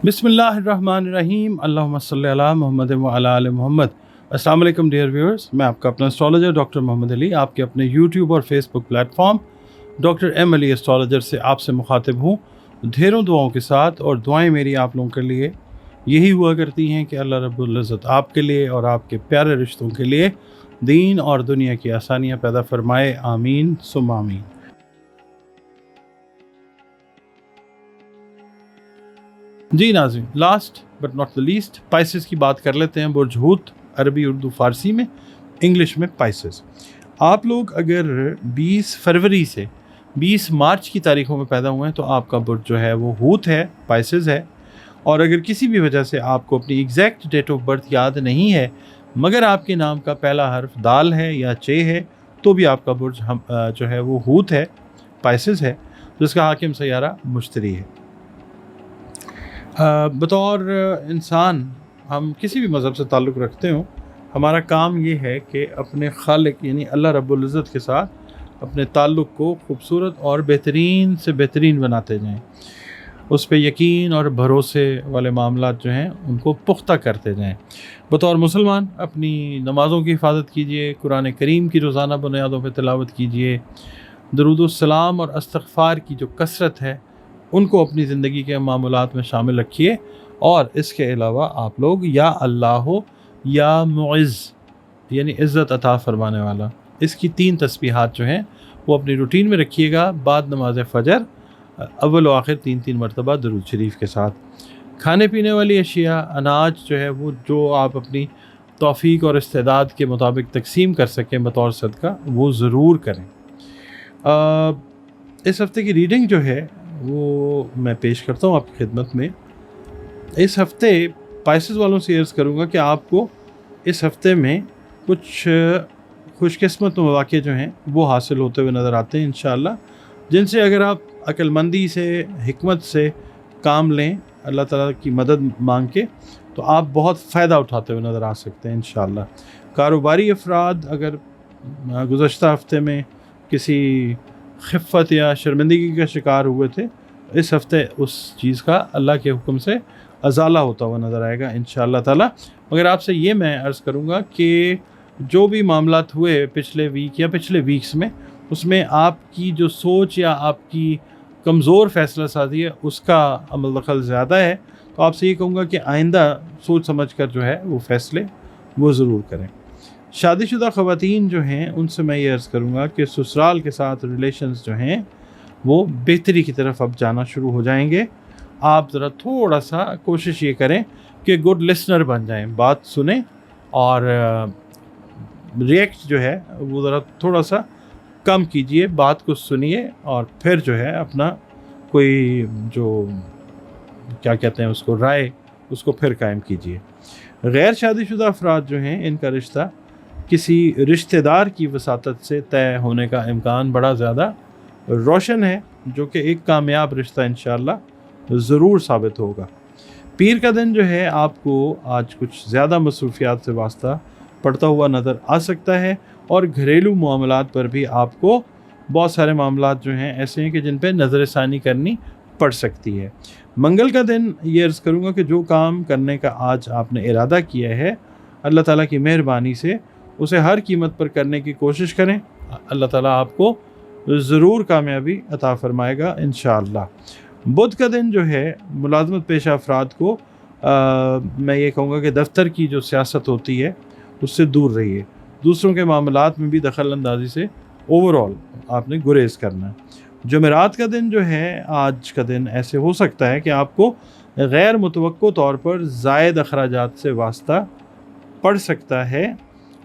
बिस्मिल्लाहिर्रहमानिर्रहीम अल्लाहुम्मा सल्ली अला मोहम्मद व अला आले मोहम्मद। अस्सलाम वालेकुम डियर व्यूअर्स, मैं आपका अपना एस्ट्रोलॉजर डॉक्टर मोहम्मद अली आपके अपने यूट्यूब और Facebook platform doctor M Ali astrologer से आपसे मुखातिब हूँ ढेरों दुआओं के साथ। और दुआएं मेरी आप लोगों के लिए यही हुआ करती हैं कि अल्लाह रब्बुल इज़्ज़त आपके लिए और आपके प्यारे रिश्तों के लिए दीन और दुनिया की आसानियाँ पैदा फरमाए, आमीन सुम आमीन। जी नाज़रीन, last but not the least Pisces की बात कर लेते हैं। बुर्ज हूत, अरबी उर्दू फ़ारसी में, इंग्लिश में पाइसेस। आप लोग अगर 20 फरवरी से 20 मार्च की तारीखों में पैदा हुए हैं तो आपका बुर्ज जो है वो हूत है, पाइसेस है। और अगर किसी भी वजह से आपको अपनी एग्जैक्ट डेट ऑफ बर्थ याद नहीं है मगर आपके नाम का पहला हर्फ दाल है या चे है तो भी आपका बुर्ज जो है वो हूत है, पाइसेस है, जिसका हाकिम सैयारा मुश्तरी है। बतौर इंसान हम किसी भी मज़हब से ताल्लुक़ रखते हो, हमारा काम ये है कि अपने खालिक यानी अल्लाह रब्बुल इज़्ज़त के साथ अपने ताल्लुक़ को खूबसूरत और बेहतरीन से बेहतरीन बनाते जाएं। उस पर यकीन और भरोसे वाले मामलात जो हैं उनको पुख्ता करते जाएं। बतौर मुसलमान अपनी नमाज़ों की हिफाजत कीजिए, कुरान करीम की रोज़ाना बुनियादों पर तिलावत कीजिए, दरूद सलाम और इस्तिग़फ़ार की जो कसरत है उनको अपनी ज़िंदगी के मामूलात में शामिल रखिए। और इसके अलावा आप लोग या अल्लाह हो या मुइज़ यानी इज़्ज़त अता फ़रमाने वाला, इसकी 3 तस्बीहात जो हैं वो अपनी रूटीन में रखिएगा। बाद नमाज फ़जर अव्वल व आखिर 3-3 मरतबा दरूद शरीफ के साथ। खाने पीने वाली अशिया, अनाज जो है वो जो आप अपनी तौफ़ीक और इस्तेदाद के मुताबिक तकसीम कर सकें बतौर सदका, वो ज़रूर करें। इस हफ़्ते की रीडिंग जो है वो मैं पेश करता हूँ आपकी खिदमत में। इस हफ़्ते पाइसेस वालों से अर्ज़ करूँगा कि आपको इस हफ़्ते में कुछ खुशकिस्मत मौक़े जो हैं वो हासिल होते हुए नज़र आते हैं इंशाअल्लाह, जिनसे अगर आप अक्लमंदी से, हिकमत से काम लें, अल्लाह ताला की मदद मांग के, तो आप बहुत फ़ायदा उठाते हुए नज़र आ सकते हैं इंशाअल्लाह। कारोबारी अफराद अगर गुज़श्ता हफ़्ते में किसी खिफ़्फ़त या शर्मिंदगी का शिकार हुए थे, इस हफ़्ते उस चीज़ का अल्लाह के हुक्म से अज़ाला होता हुआ नज़र आएगा इंशाअल्लाह ताला। मगर आपसे ये मैं अर्ज़ करूँगा कि जो भी मामलात हुए पिछले वीक या पिछले वीक्स में, उसमें आपकी जो सोच या आपकी कमज़ोर फ़ैसला साज़ी है उसका अमल दखल ज़्यादा है। तो आपसे ये कहूँगा कि आइंदा सोच समझ कर जो है वो फ़ैसले वो ज़रूर करें। शादीशुदा ख़वातीन जो हैं उनसे मैं ये अर्ज़ करूँगा कि ससुराल के साथ रिलेशंस जो हैं वो बेहतरी की तरफ अब जाना शुरू हो जाएंगे। आप ज़रा थोड़ा सा कोशिश ये करें कि गुड लिसनर बन जाएं, बात सुने और रिएक्ट जो है वो ज़रा थोड़ा सा कम कीजिए, बात को सुनिए और फिर जो है अपना कोई जो क्या कहते हैं उसको राय, उसको फिर कायम कीजिए। गैर शादीशुदा अफराद जो हैं इनका रिश्ता किसी रिश्तेदार की वसातत से तय होने का इम्कान बड़ा ज़्यादा रोशन है, जो कि एक कामयाब रिश्ता इंशाअल्लाह ज़रूर साबित होगा। पीर का दिन जो है आपको आज कुछ ज़्यादा मसरूफियात से वास्ता पड़ता हुआ नज़र आ सकता है और घरेलू मामलात पर भी आपको बहुत सारे मामलात जो हैं ऐसे हैं कि जिन पर नज़र षानी करनी पड़ सकती है। मंगल का दिन ये अर्ज़ करूँगा कि जो काम करने का आज आपने इरादा किया है, अल्लाह ताला की मेहरबानी से उसे हर कीमत पर करने की कोशिश करें। अल्लाह ताला आपको ज़रूर कामयाबी अता फ़रमाएगा इंशाअल्लाह। बुध का दिन जो है मुलाज़मत पेशा अफराद को मैं ये कहूँगा कि दफ्तर की जो सियासत होती है उससे दूर रहिए। दूसरों के मामलात में भी दखल अंदाज़ी से ओवरऑल आपने गुरेज़ करना है। जुमेरात का दिन जो है, आज का दिन ऐसे हो सकता है कि आपको गैर मुतवक्को तौर पर ज़ायद अखराजात से वास्ता पड़ सकता है,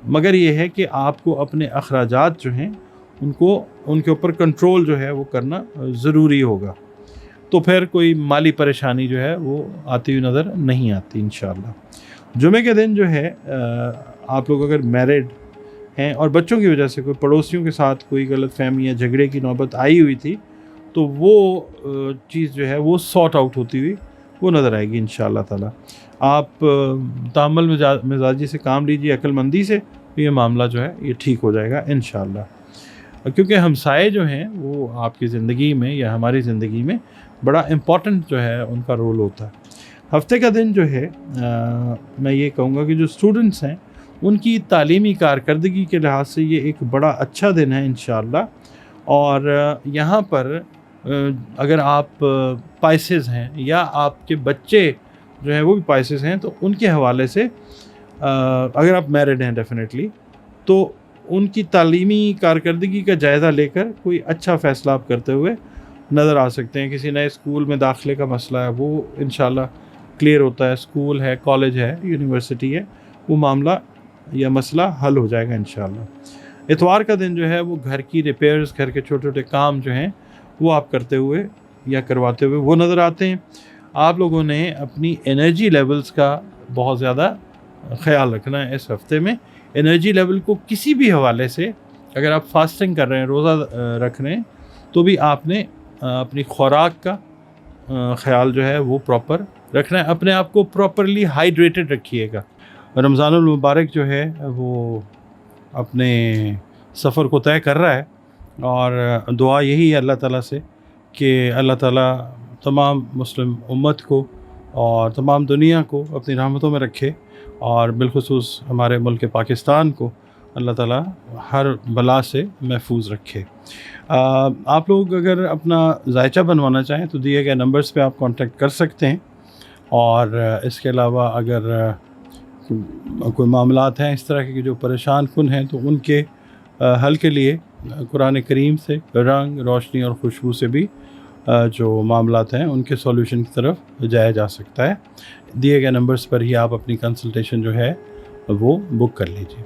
मगर ये है कि आपको अपने अखराजात जो हैं उनको उनके ऊपर कंट्रोल जो है वो करना ज़रूरी होगा। तो फिर कोई माली परेशानी जो है वो आती हुई नज़र नहीं आती इंशाअल्लाह। जुमे के दिन जो है आप लोग अगर मैरिड हैं और बच्चों की वजह से कोई पड़ोसियों के साथ कोई गलत फहमी या झगड़े की नौबत आई हुई थी, तो वो चीज़ जो है वो सॉर्ट आउट होती हुई वो नज़र आएगी इंशाअल्लाह ताला। आप तामल मिजाजी से काम लीजिए, अक्लमंदी से, तो ये मामला जो है ये ठीक हो जाएगा इंशाअल्लाह। क्योंकि हमसाए जो हैं वो आपकी ज़िंदगी में या हमारी ज़िंदगी में बड़ा इम्पॉर्टेंट जो है उनका रोल होता है। ہفتے کا دن جو ہے میں یہ کہوں گا کہ جو اسٹوڈنٹس ہیں ان کی تعلیمی کارکردگی کے لحاظ سے یہ ایک بڑا اچھا دن ہے انشاءاللہ. اور یہاں پر اگر آپ پائسز ہیں یا آپ کے بچے جو ہیں وہ بھی پائسز ہیں تو ان کے حوالے سے اگر آپ میرڈ ہیں ڈیفینیٹلی تو ان کی تعلیمی کارکردگی کا جائزہ لے کر کوئی اچھا فیصلہ آپ کرتے ہوئے نظر آ سکتے ہیں. کسی نئے اسکول میں داخلے کا مسئلہ ہے وہ انشاءاللہ کلیئر ہوتا ہے. اسکول ہے، کالج ہے، یونیورسٹی ہے، وہ معاملہ یا مسئلہ حل ہو جائے گا انشاءاللہ. اتوار کا دن جو ہے وہ گھر کی ریپیئرز، گھر کے چھوٹے چھوٹے کام جو ہیں وہ آپ کرتے ہوئے یا کرواتے ہوئے وہ نظر آتے ہیں. آپ لوگوں نے اپنی انرجی لیولز کا بہت زیادہ خیال رکھنا ہے اس ہفتے میں. انرجی لیول کو کسی بھی حوالے سے، اگر آپ فاسٹنگ کر رہے ہیں، روزہ رکھ رہے ہیں، تو بھی آپ نے اپنی خوراک کا خیال جو ہے وہ پراپر رکھنا ہے. اپنے آپ کو پراپرلی ہائیڈریٹڈ رکھیے گا. رمضان المبارک جو ہے وہ اپنے سفر کو طے کر رہا ہے، اور دعا یہی ہے اللہ تعالیٰ سے کہ اللہ تعالیٰ تمام مسلم امت کو اور تمام دنیا کو اپنی رحمتوں میں رکھے، اور بالخصوص ہمارے ملک پاکستان کو اللہ تعالیٰ ہر بلا سے محفوظ رکھے. آپ لوگ اگر اپنا ذائچہ بنوانا چاہیں تو دیے گئے نمبرز پہ آپ کانٹیکٹ کر سکتے ہیں. اور اس کے علاوہ اگر کوئی معاملات ہیں اس طرح کے جو پریشان کن ہیں تو ان کے حل کے لیے قرآن کریم سے رنگ، روشنی اور خوشبو سے بھی جو معاملات ہیں ان کے سولوشن کی طرف جایا جا سکتا ہے. دیے گئے نمبرز پر ہی آپ اپنی کنسلٹیشن جو ہے وہ بک کر لیجیے.